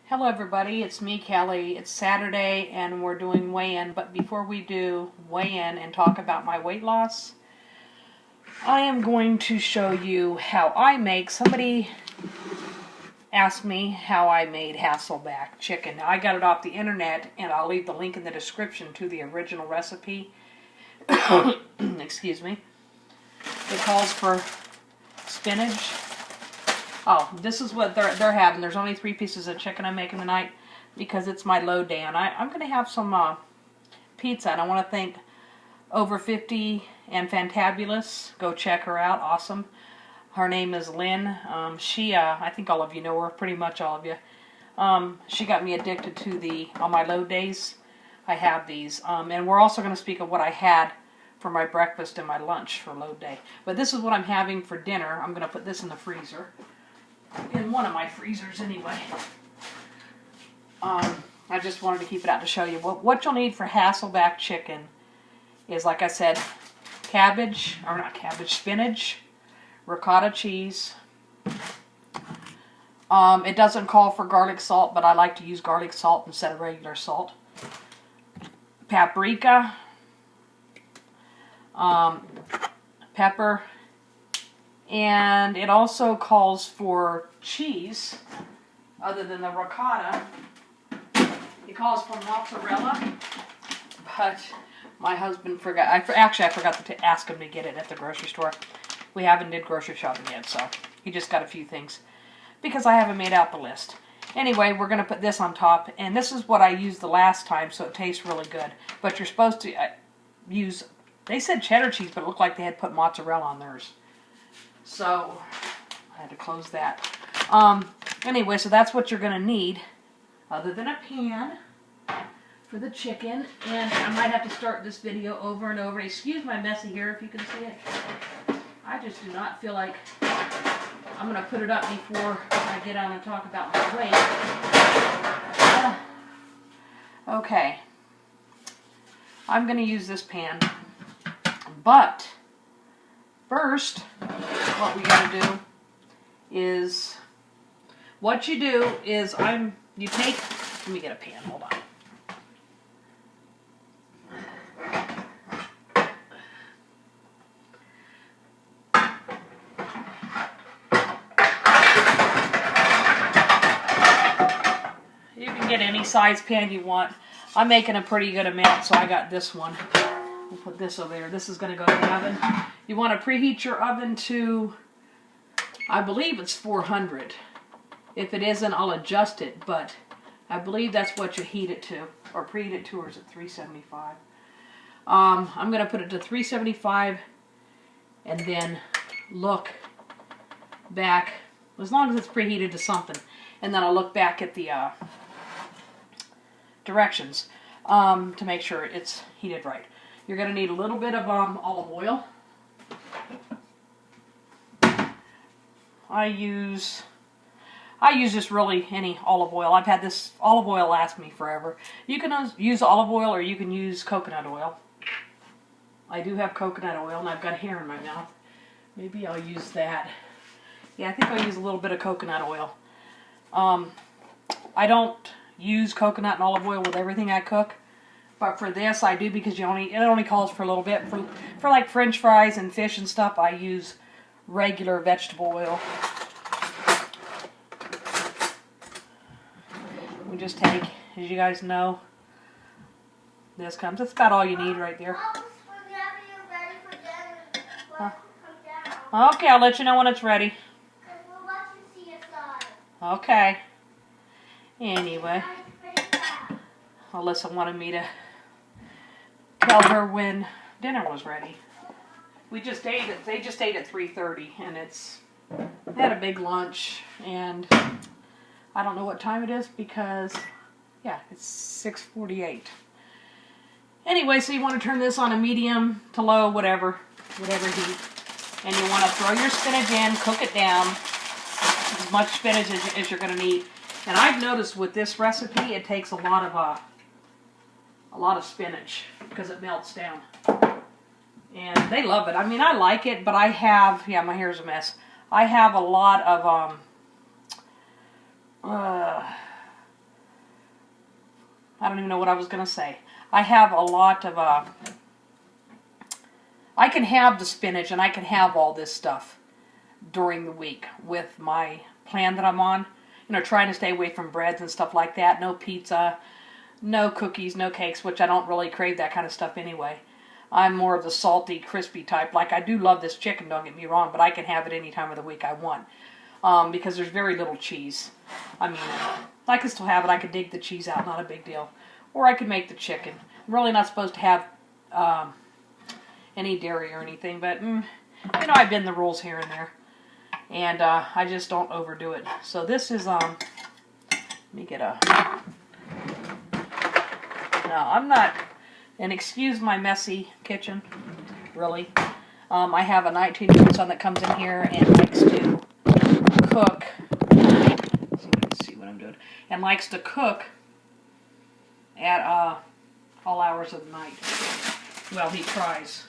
Hello everybody, it's me, Kelly. It's Saturday and we're doing weigh-in, but before we do weigh-in and talk about my weight loss, I am going to show you how I make. Somebody asked me how I made Hasselback chicken. Now, I got it off the internet and I'll leave the link in the description to the original recipe. Excuse me. It calls for spinach. Oh, this is what they're having. There's only 3 pieces of chicken I'm making tonight because it's my low day. And I'm going to have some pizza. And I want to thank Over 50 and Fantabulous. Go check her out. Awesome. Her name is Lynn. I think all of you know her, pretty much all of you. She got me addicted to on my low days, I have these. And we're also going to speak of what I had for my breakfast and my lunch for low day. But this is what I'm having for dinner. I'm going to put this in the freezer. In one of my freezers anyway. I just wanted to keep it out to show you. What you'll need for Hasselback chicken is, like I said, spinach, ricotta cheese. It doesn't call for garlic salt, but I like to use garlic salt instead of regular salt. Paprika, pepper, and it also calls for cheese, other than the ricotta. It calls for mozzarella, but my husband forgot. I forgot to ask him to get it at the grocery store. We haven't did grocery shopping yet, so he just got a few things because I haven't made out the list. Anyway, we're going to put this on top, and this is what I used the last time, so it tastes really good. But you're supposed to use, they said cheddar cheese, but it looked like they had put mozzarella on theirs. So, I had to close that. Anyway, so that's what you're going to need, other than a pan for the chicken. And I might have to start this video over and over. Excuse my messy hair if you can see it. I just do not feel like I'm going to put it up before I get on and talk about my weight. Okay. I'm going to use this pan. But first, what we got to do is, let me get a pan, hold on. You can get any size pan you want. I'm making a pretty good amount, so I got this one. We'll put this over there. This is going to go in the oven. You want to preheat your oven to, I believe it's 400. If it isn't, I'll adjust it, but I believe that's what you heat it to, or preheat it to, or is it 375? I'm going to put it to 375 and then look back, as long as it's preheated to something, and then I'll look back at the directions to make sure it's heated right. You're going to need a little bit of olive oil. I use just really any olive oil. I've had this olive oil last me forever. You can use olive oil or you can use coconut oil. I do have coconut oil and I've got hair in my mouth. Maybe I'll use that. Yeah, I think I'll use a little bit of coconut oil. I don't use coconut and olive oil with everything I cook. But for this, I do because it only calls for a little bit. For like French fries and fish and stuff, I use regular vegetable oil. We just take, as you guys know, this comes. That's about all you need right there. Okay, I'll let you know when it's ready. Okay. Anyway, Alyssa wanted me to tell her when dinner was ready. We just ate it. They just ate at 3:30, and they had a big lunch, and I don't know what time it is because, yeah, it's 6:48. Anyway, so you want to turn this on a medium to low, whatever heat, and you want to throw your spinach in, cook it down, as much spinach as you're going to need. And I've noticed with this recipe, it takes a lot of spinach because it melts down. And they love it. I mean, I like it, but I have, yeah, my hair's a mess. I have a lot of I don't even know what I was going to say. I have a lot of, I can have the spinach and I can have all this stuff during the week with my plan that I'm on. You know, trying to stay away from breads and stuff like that. No pizza, no cookies, no cakes, which I don't really crave that kind of stuff anyway. I'm more of the salty, crispy type. Like, I do love this chicken, don't get me wrong, but I can have it any time of the week I want. Because there's very little cheese. I mean, I can still have it. I could dig the cheese out, not a big deal. Or I could make the chicken. I'm really not supposed to have any dairy or anything, but, you know, I bend the rules here and there. And I just don't overdo it. So this is, let me get a... No, I'm not... And excuse my messy kitchen, really. I have a 19-year-old son that comes in here and likes to cook. Let's see if you can see what I'm doing. And likes to cook at all hours of the night. Well, he tries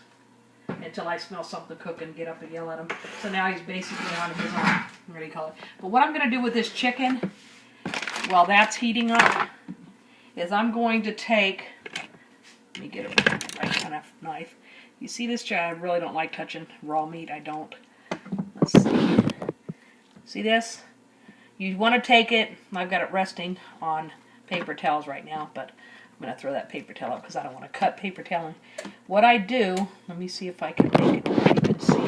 until I smell something cooking, get up and yell at him. So now he's basically on his own. What do you call it? But what I'm going to do with this chicken, while that's heating up, is I'm going to take... Let me get a right kind of knife. You see this, Chad? I really don't like touching raw meat. I don't. Let's see. See this? You want to take it. I've got it resting on paper towels right now, but I'm going to throw that paper towel up because I don't want to cut paper towel. What I do, let me see if I can make it where you can see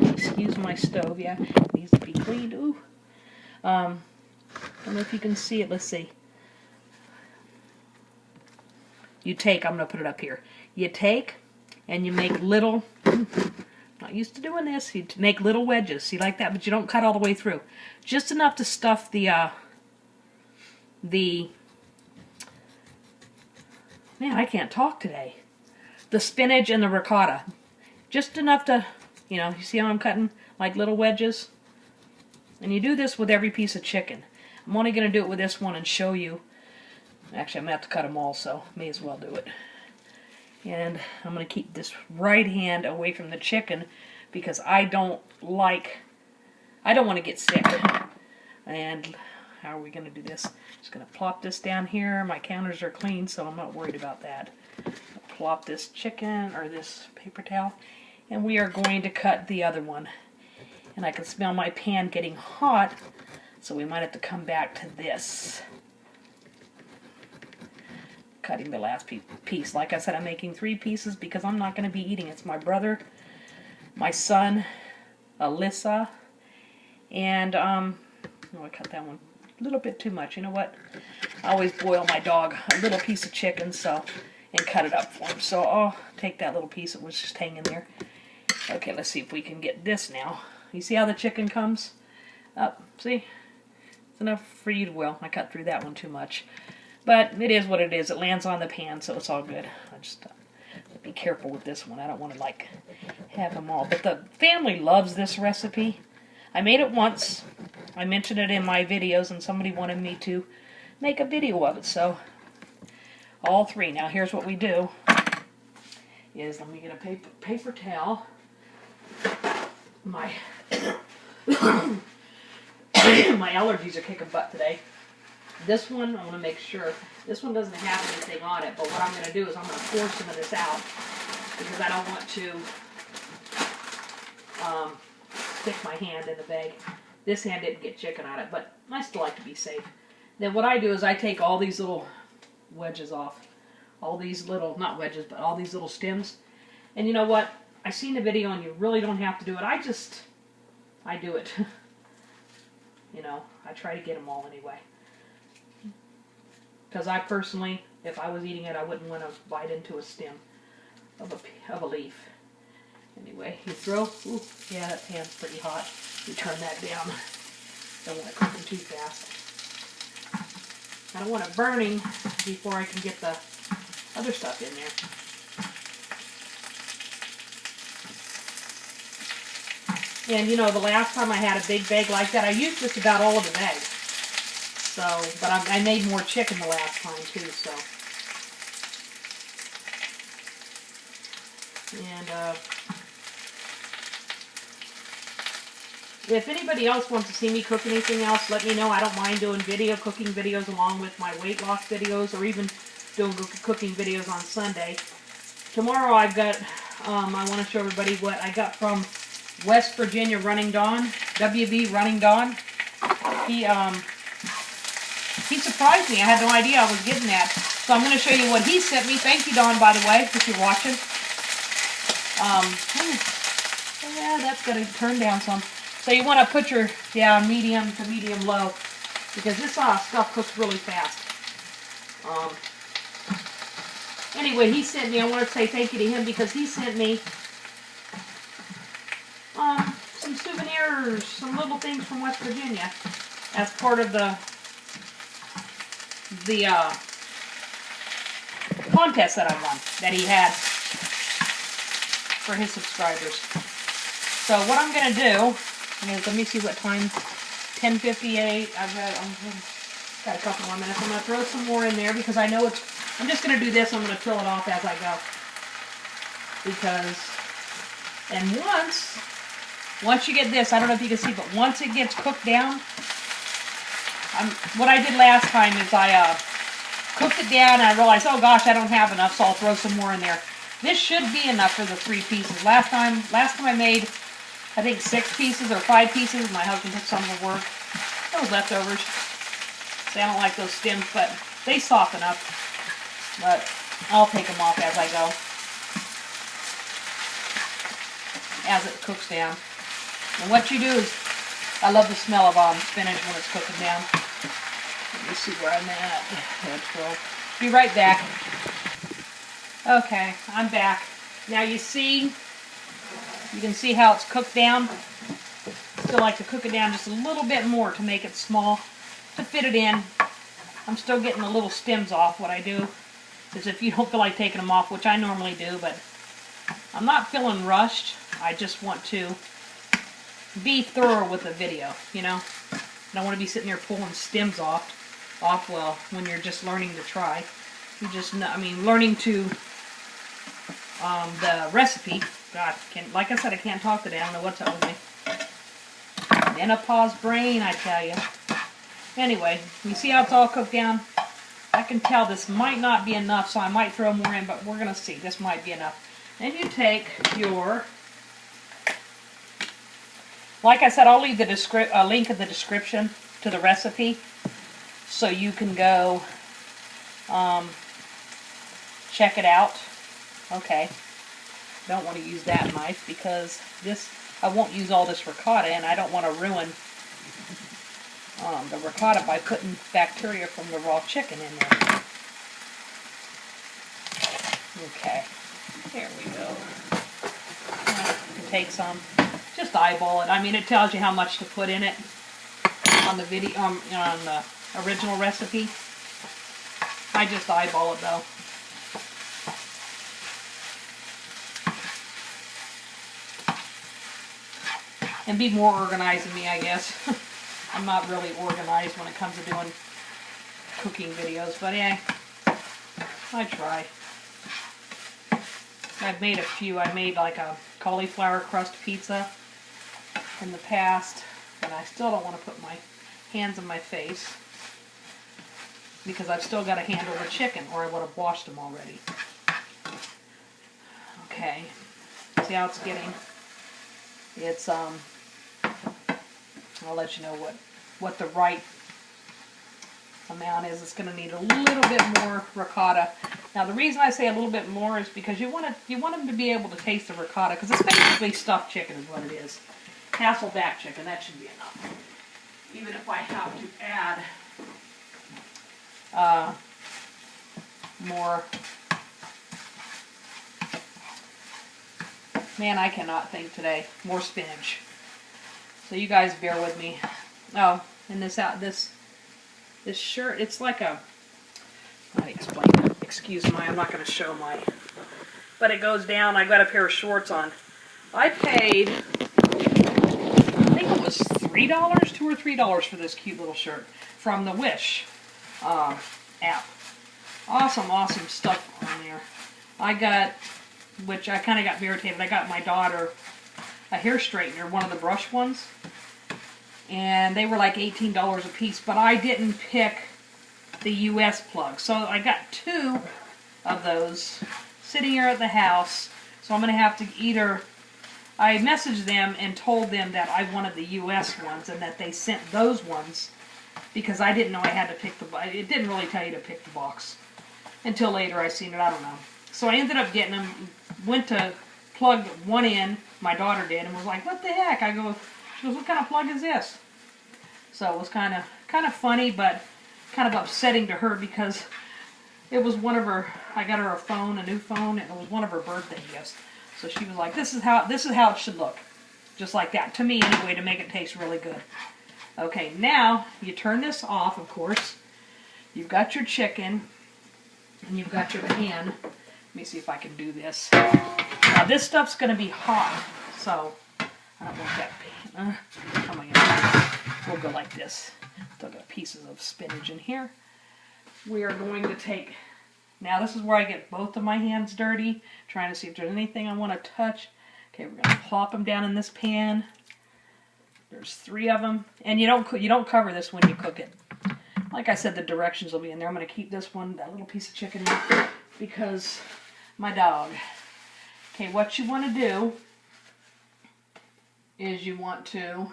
it. Excuse my stove. Yeah, it needs to be cleaned. Ooh. I don't know if you can see it. Let's see. You take, I'm going to put it up here. You take and you make little, not used to doing this, you make little wedges. See, like that, but you don't cut all the way through. Just enough to stuff the man, I can't talk today. The spinach and the ricotta. Just enough to, you know, you see how I'm cutting? Like little wedges. And you do this with every piece of chicken. I'm only going to do it with this one and show you. Actually, I'm going to have to cut them all, so may as well do it. And I'm going to keep this right hand away from the chicken because I don't want to get sick. And how are we going to do this? Just going to plop this down here. My counters are clean, so I'm not worried about that. I'll plop this chicken, or this paper towel, and we are going to cut the other one. And I can smell my pan getting hot, so we might have to come back to this. Cutting the last piece. Like I said, I'm making 3 pieces because I'm not going to be eating. It's my brother, my son, Alyssa, and oh, I cut that one a little bit too much. You know what? I always boil my dog a little piece of chicken, and cut it up for him. So I'll take that little piece that was just hanging there. Okay, let's see if we can get this now. You see how the chicken comes up? See? It's enough for you to, well, I cut through that one too much. But it is what it is. It lands on the pan, so it's all good. I just be careful with this one. I don't want to, like, have them all. But the family loves this recipe. I made it once. I mentioned it in my videos, and somebody wanted me to make a video of it. So, all 3. Now, here's what we do. Let me get a paper towel. My my allergies are kicking butt today. This one, I want to make sure, this one doesn't have anything on it, but what I'm going to do is I'm going to pour some of this out because I don't want to stick my hand in the bag. This hand didn't get chicken on it, but I still like to be safe. Then what I do is I take all these little wedges off. All these little, not wedges, but all these little stems. And you know what? I seen the video and you really don't have to do it. I do it. You know, I try to get them all anyway. Because I personally, if I was eating it, I wouldn't want to bite into a stem of a leaf. Anyway, you throw, ooh, yeah, that pan's pretty hot. You turn that down. Don't want it cooking too fast. I don't want it burning before I can get the other stuff in there. And you know, the last time I had a big bag like that, I used just about all of the bag. So, but I made more chicken the last time too, so. And If anybody else wants to see me cook anything else, let me know. I don't mind doing cooking videos along with my weight loss videos, or even doing cooking videos on Sunday. Tomorrow I've got, I want to show everybody what I got from West Virginia Running Dawn, WV Running Dawn. He surprised me. I had no idea I was getting that. So I'm going to show you what he sent me. Thank you, Dawn, by the way, if you're watching. Yeah, that's going to turn down some. So you want to put your, medium to medium low, because this stuff cooks really fast. Anyway, he sent me, I want to say thank you to him, because he sent me some souvenirs, some little things from West Virginia, as part of the contest that I won, that he had for his subscribers. So what I'm going to do is, let me see what time, 10:58, I've got a couple more minutes. I'm going to throw some more in there, because I know I'm just going to do this, I'm going to fill it off as I go. Because, and once you get this, I don't know if you can see, but once it gets cooked down, what I did last time is I cooked it down, and I realized, oh gosh, I don't have enough, so I'll throw some more in there. This should be enough for the 3 pieces. Last time I made, I think 6 pieces or 5 pieces. My husband took some to work. Those leftovers. See, I don't like those stems, but they soften up. But I'll take them off as I go, as it cooks down. And what you do is, I love the smell of spinach when it's cooking down. Let me see where I'm at. Be right back. Okay, I'm back. Now you can see how it's cooked down. Still like to cook it down just a little bit more to make it small, to fit it in. I'm still getting the little stems off. What I do is, if you don't feel like taking them off, which I normally do, but I'm not feeling rushed. I just want to be thorough with the video, you know. I don't want to be sitting there pulling stems off well, when you're just learning to try. You just, learning to, the recipe. God, like I said, I can't talk today. I don't know what's up with me. Menopause brain, I tell you. Anyway, you see how it's all cooked down? I can tell this might not be enough, so I might throw more in, but we're going to see. This might be enough. Then you take your, like I said, I'll leave the link in the description to the recipe, so you can go check it out. Okay. Don't want to use that knife, because I won't use all this ricotta, and I don't want to ruin the ricotta by putting bacteria from the raw chicken in there. Okay, there we go. Take some, just eyeball it. I mean, it tells you how much to put in it on the video, on the original recipe. I just eyeball it though. And be more organized than me, I guess. I'm not really organized when it comes to doing cooking videos, but yeah, I try. I've made a few. I made like a cauliflower crust pizza in the past, but I still don't want to put my hands in my face, because I've still got to handle the chicken, or I would have washed them already. Okay, see how it's getting? It's, I'll let you know what the right amount is. It's going to need a little bit more ricotta. Now, the reason I say a little bit more is because you want them to be able to taste the ricotta, because it's basically stuffed chicken is what it is. Hasselback chicken, that should be enough. Even if I have to add more. Man, I cannot think today. More spinach. So you guys bear with me. Oh, and this shirt, it's like a, how do I explain it? Excuse me, I'm not going to show my, but it goes down. I got a pair of shorts on. I paid, I think it was $3, $2 or $3 for this cute little shirt from the Wish app. Awesome stuff on there. I got, which I kind of got irritated, I got my daughter a hair straightener, one of the brush ones. and they were like $18 a piece, but I didn't pick the US plug. So I got 2 of those sitting here at the house. So I'm going to have to either, I messaged them and told them that I wanted the US ones and that they sent those ones because I didn't know I had to pick the, it didn't really tell you to pick the box until later I seen it, I don't know. So I ended up getting them, went to plug one in, my daughter did, and was like, what the heck? I go, she goes, what kind of plug is this? So it was kind of funny, but kind of upsetting to her because it was one of her, I got her a phone, a new phone, and it was one of her birthday gifts. So she was like, this is how it should look. Just like that, to me anyway, to make it taste really good. Okay, now you turn this off, of course. You've got your chicken, and you've got your pan. Let me see if I can do this. Now this stuff's going to be hot, so I don't want that pan. How am I going to do? We'll go like this. Still got pieces of spinach in here. We are going to take, now this is where I get both of my hands dirty, trying to see if there's anything I want to touch. Okay, we're going to plop them down in this pan. There's 3 of them, and you don't cover this when you cook it. Like I said, the directions will be in there. I'm going to keep this one, that little piece of chicken in, because my dog. Okay, what you want to do is you want to,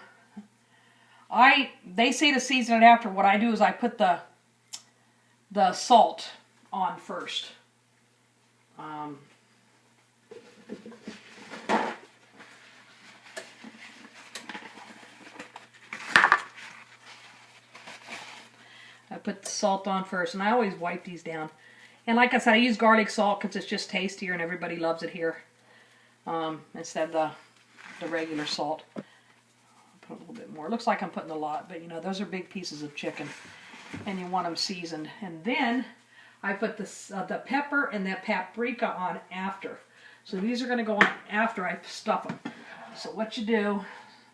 they say to season it after. What I do is I put the salt on first. I put the salt on first, and I always wipe these down. And like I said, I use garlic salt because it's just tastier and everybody loves it here. Instead of the regular salt. I'll put a little bit more. It looks like I'm putting a lot, but you know, those are big pieces of chicken. And you want them seasoned. And then I put the pepper and that paprika on after. So these are going to go on after I stuff them. So what you do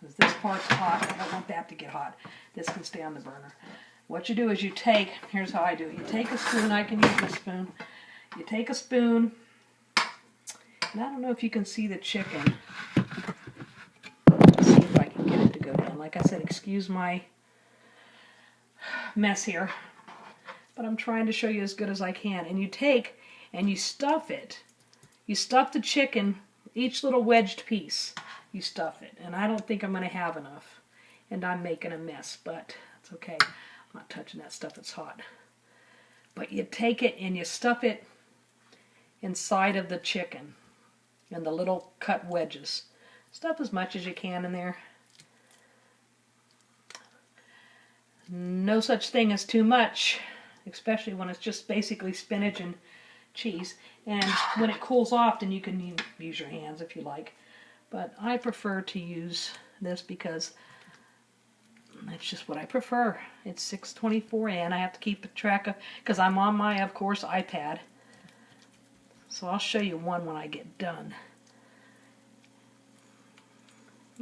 is, this part's hot. I don't want that to get hot. This can stay on the burner. What you do is you take, here's how I do it. You take a spoon, I can use this spoon. You take a spoon, and I don't know if you can see the chicken. Let's see if I can get it to go down. Like I said, excuse my mess here, but I'm trying to show you as good as I can. And you take and you stuff it. You stuff the chicken, each little wedged piece, you stuff it. And I don't think I'm going to have enough. And I'm making a mess, but it's okay. I'm not touching that stuff, it's hot. But you take it and you stuff it inside of the chicken and the little cut wedges. Stuff as much as you can in there. No such thing as too much, especially when it's just basically spinach and cheese. And when it cools off, then you can use your hands if you like. But I prefer to use this because that's just what I prefer. It's 6:24 and I have to keep track of, because I'm on my, of course, iPad. So I'll show you one when I get done.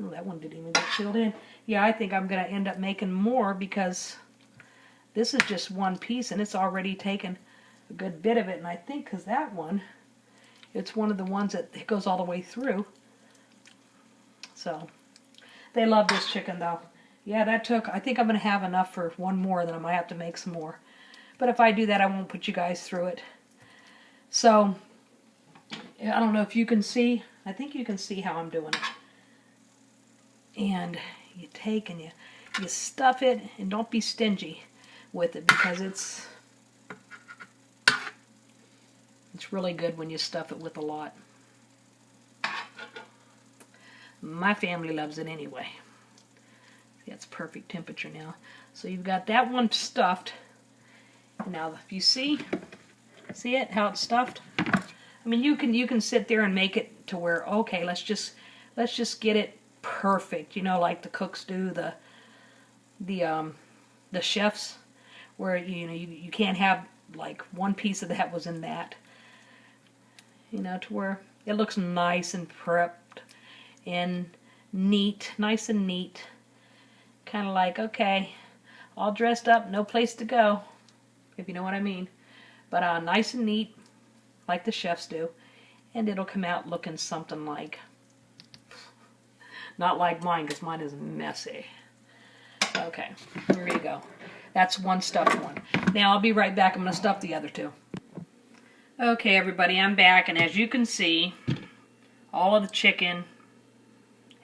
Oh, that one didn't even get filled in. Yeah, I think I'm going to end up making more because this is just one piece and it's already taken a good bit of it. And I think because that one, it's one of the ones that goes all the way through. So they love this chicken though. Yeah, that took, I think I'm going to have enough for one more, then I might have to make some more. But if I do that, I won't put you guys through it. So, I don't know if you can see, I think you can see how I'm doing it. And you take and you stuff it, and don't be stingy with it because it's really good when you stuff it with a lot. My family loves it anyway. It's perfect temperature now. So you've got that one stuffed. Now if you see it, how it's stuffed? I mean, you can sit there and make it to where, okay, let's just get it perfect, you know, like the cooks do, the chefs, where you can't have like one piece of that was in that, you know, to where it looks nice and prepped and neat, nice and neat. Kind of like, okay, all dressed up, no place to go, if you know what I mean. But nice and neat, like the chefs do. And it'll come out looking something like, not like mine, because mine is messy. Okay, there you go. That's one stuffed one. Now I'll be right back. I'm going to stuff the other two. Okay, everybody, I'm back, and as you can see, all of the chicken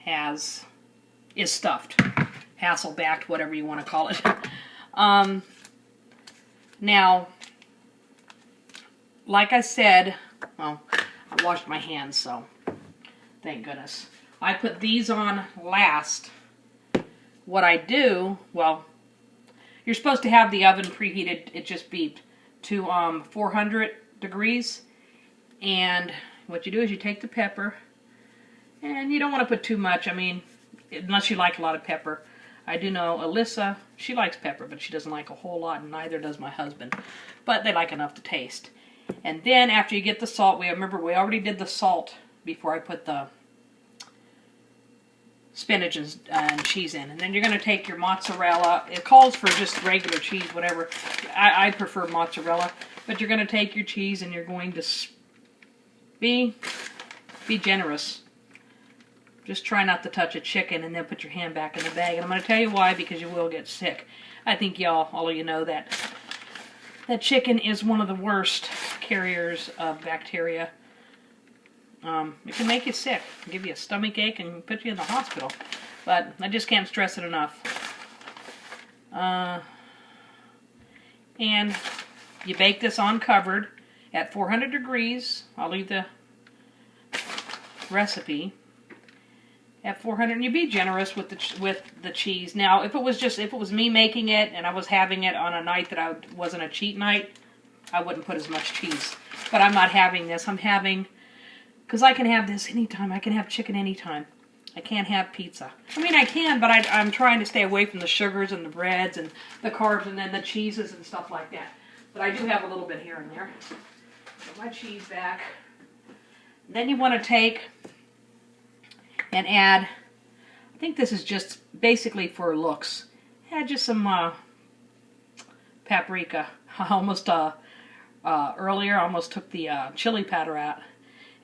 is stuffed. Hasselbacked, whatever you want to call it. Now, like I said, well, I washed my hands, so thank goodness. I put these on last. What I do, well, you're supposed to have the oven preheated, it just beeped, to 400 degrees. And what you do is you take the pepper, and you don't want to put too much, I mean, unless you like a lot of pepper. I do know Alyssa, she likes pepper, but she doesn't like a whole lot, and neither does my husband. But they like enough to taste. And then after you get the salt, remember we already did the salt before I put the spinach and cheese in. And then you're going to take your mozzarella. It calls for just regular cheese, whatever. I prefer mozzarella. But you're going to take your cheese and you're going to be generous. Just try not to touch a chicken and then put your hand back in the bag. And I'm going to tell you why, because you will get sick. I think all of you know that chicken is one of the worst carriers of bacteria. It can make you sick, give you a stomach ache, and put you in the hospital. But I just can't stress it enough. And you bake this uncovered at 400 degrees. I'll leave the recipe at 400, and you be generous with the cheese. Now, if it was me making it and I was having it on a night that wasn't a cheat night, I wouldn't put as much cheese. But I'm not having this. I'm having, because I can have this anytime. I can have chicken anytime. I can't have pizza. I mean, I can, but I'm trying to stay away from the sugars and the breads and the carbs and then the cheeses and stuff like that. But I do have a little bit here and there. Put my cheese back. Then you want to take and add, I think this is just basically for looks, add just some paprika. I almost, earlier, I almost took the chili powder out.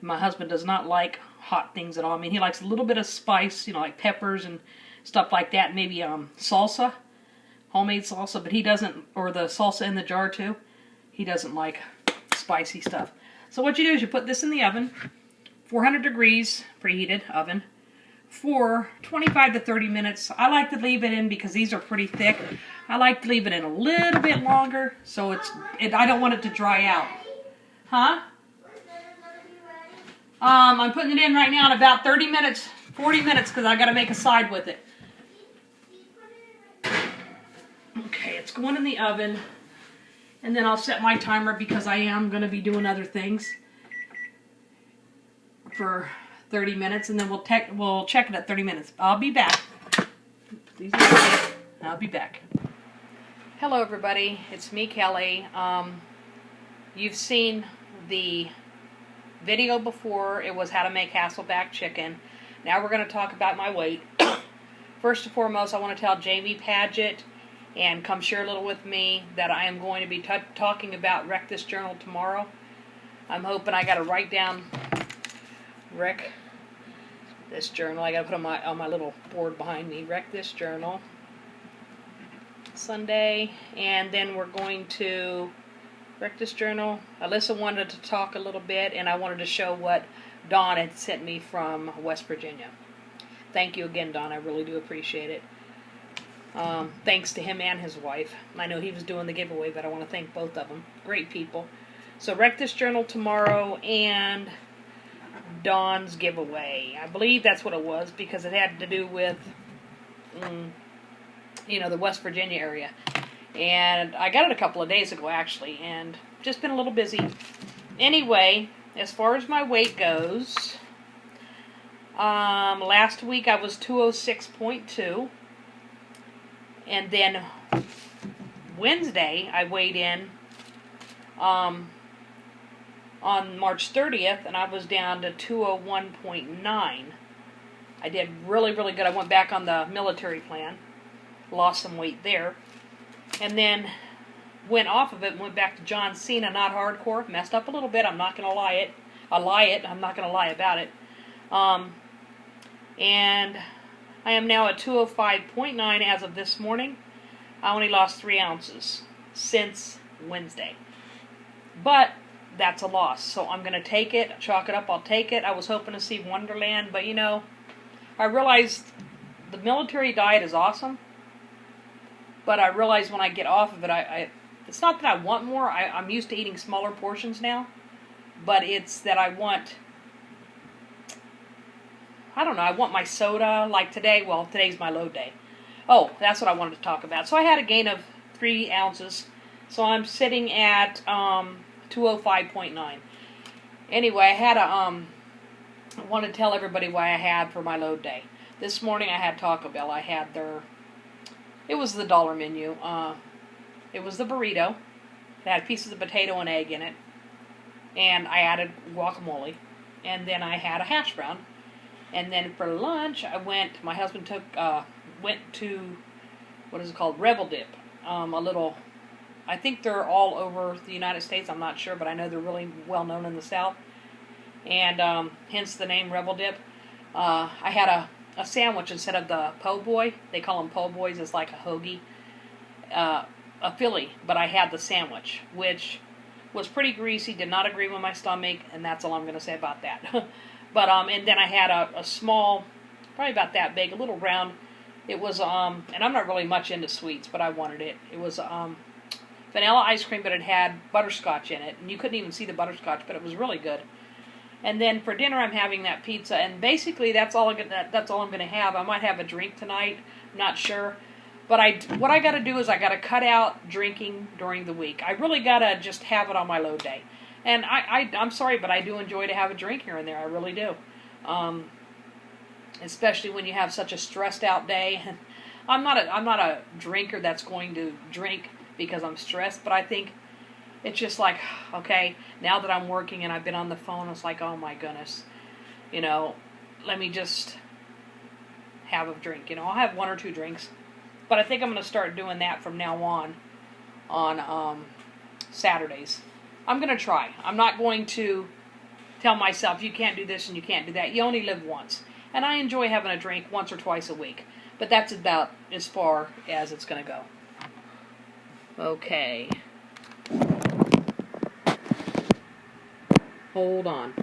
My husband does not like hot things at all. I mean, he likes a little bit of spice, you know, like peppers and stuff like that. Maybe salsa, homemade salsa, but he doesn't, or the salsa in the jar too. He doesn't like spicy stuff. So what you do is you put this in the oven, 400 degrees, preheated oven, for 25 to 30 minutes. I like to leave it in because these are pretty thick. I like to leave it in a little bit longer so I don't want it to dry out. Huh? I'm putting it in right now in about 30 minutes, 40 minutes, because I got to make a side with it. Okay, it's going in the oven, and then I'll set my timer because I am going to be doing other things for 30 minutes, and then we'll check it at 30 minutes. I'll be back. I'll be back. Hello, everybody. It's me, Kelly. You've seen the video before. It was how to make Hasselback chicken. Now we're going to talk about my weight. First and foremost, I want to tell Jamie Paget and Come Share a Little with Me that I am going to be talking about Wreck This Journal tomorrow. I'm hoping I got to write down Wreck This Journal. I got to put on my little board behind me. Wreck This Journal. Sunday. And then we're going to Wreck This Journal. Alyssa wanted to talk a little bit, and I wanted to show what Don had sent me from West Virginia. Thank you again, Don. I really do appreciate it. Thanks to him and his wife. I know he was doing the giveaway, but I want to thank both of them. Great people. So Wreck This Journal tomorrow and Don's giveaway. I believe that's what it was because it had to do with, the West Virginia area. And I got it a couple of days ago, actually, and just been a little busy. Anyway, as far as my weight goes, last week I was 206.2. And then Wednesday I weighed in on March 30th, and I was down to 201.9. I did really, really good. I went back on the military plan, lost some weight there, and then went off of it and went back to John Cena, not hardcore. Messed up a little bit. I'm not going to lie it. I'm not going to lie about it. And I am now at 205.9 as of this morning. I only lost 3 ounces since Wednesday. But that's a loss, so I'm going to take it, chalk it up, I'll take it. I was hoping to see Wonderland, but you know, I realized the military diet is awesome, but I realize when I get off of it, it's not that I want more, I'm used to eating smaller portions now, but it's that I want, I don't know, I want my soda, like today, well, today's my load day. Oh, that's what I wanted to talk about. So I had a gain of 3 ounces, so I'm sitting at 205.9. Anyway, I had I want to tell everybody why I had for my load day. This morning I had Taco Bell. I had it was the dollar menu. It was the burrito. It had pieces of potato and egg in it. And I added guacamole. And then I had a hash brown. And then for lunch, my husband went to, what is it called? Rebel Dip. I think they're all over the United States. I'm not sure, but I know they're really well known in the South. And hence the name Rebel Dip. I had a sandwich instead of the po' boy. They call them po' boys. It's like a hoagie. A Philly, but I had the sandwich, which was pretty greasy, did not agree with my stomach, and that's all I'm going to say about that. But, and then I had a small, probably about that big, a little round. It was, and I'm not really much into sweets, but I wanted it. It was, vanilla ice cream, but it had butterscotch in it, and you couldn't even see the butterscotch, but it was really good. And then for dinner, I'm having that pizza, and basically that's all I'm gonna have. I might have a drink tonight, I'm not sure. But what I got to do is I got to cut out drinking during the week. I really got to just have it on my load day. And I'm sorry, but I do enjoy to have a drink here and there. I really do. Especially when you have such a stressed out day. I'm not a drinker that's going to drink because I'm stressed, but I think it's just like, okay, now that I'm working and I've been on the phone, it's like, oh my goodness, you know, let me just have a drink. You know, I'll have 1 or 2 drinks. But I think I'm going to start doing that from now on Saturdays. I'm going to try. I'm not going to tell myself, you can't do this and you can't do that. You only live once. And I enjoy having a drink once or twice a week. But that's about as far as it's going to go. Okay. Hold on.